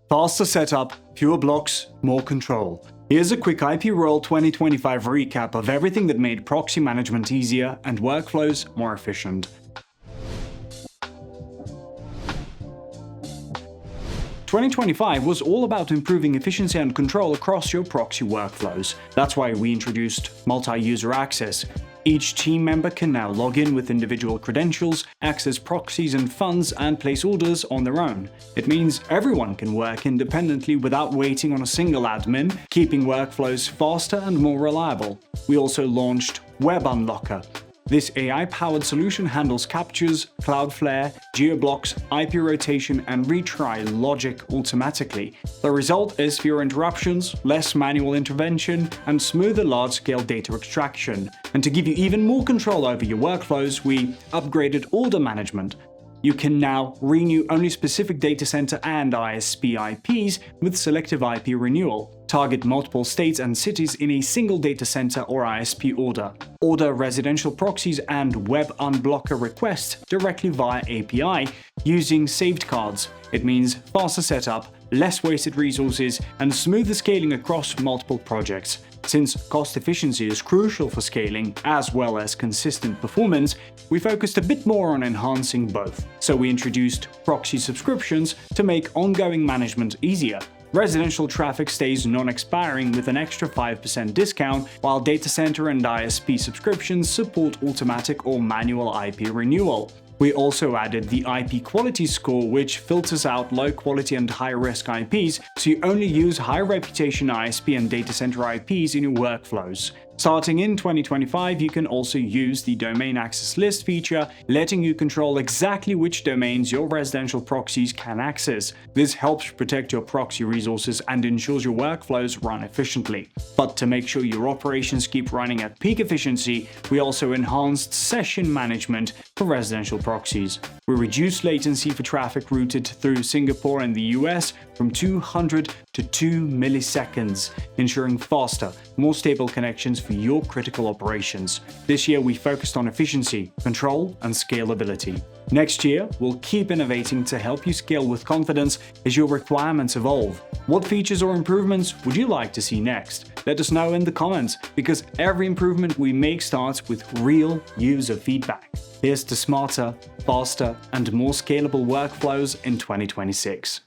Faster setup, fewer blocks, more control. Here's a quick IPRoyal 2025 recap of everything that made proxy management easier and workflows more efficient. 2025 was all about improving efficiency and control across your proxy workflows. That's why we introduced multi-user access. Each team member can now log in with individual credentials, access proxies and funds, and place orders on their own. It means everyone can work independently without waiting on a single admin, keeping workflows faster and more reliable. We also launched Web Unblocker. This AI-powered solution handles captures, Cloudflare, geoblocks, IP rotation, and retry logic automatically. The result is fewer interruptions, less manual intervention, and smoother large-scale data extraction. And to give you even more control over your workflows, we upgraded order management. You can now renew only specific data center and ISP IPs with selective IP renewal. Target multiple states and cities in a single data center or ISP order. Order residential proxies and Web Unblocker requests directly via API using saved cards. It means faster setup, less wasted resources, and smoother scaling across multiple projects. Since cost efficiency is crucial for scaling, as well as consistent performance, we focused a bit more on enhancing both. So we introduced proxy subscriptions to make ongoing management easier. Residential traffic stays non-expiring with an extra 5% discount, while data center and ISP subscriptions support automatic or manual IP renewal. We also added the IP quality score, which filters out low-quality and high-risk IPs, so you only use high-reputation ISP and data center IPs in your workflows. Starting in 2025, you can also use the Domain Access List feature, letting you control exactly which domains your residential proxies can access. This helps protect your proxy resources and ensures your workflows run efficiently. But to make sure your operations keep running at peak efficiency, we also enhanced session management for residential proxies. We reduced latency for traffic routed through Singapore and the US from 200 to 2 milliseconds, ensuring faster, more stable connections for your critical operations. This year we focused on efficiency, control, and scalability. Next year, we'll keep innovating to help you scale with confidence as your requirements evolve. What features or improvements would you like to see next? Let us know in the comments, because every improvement we make starts with real user feedback. Here's to smarter, faster, and more scalable workflows in 2026.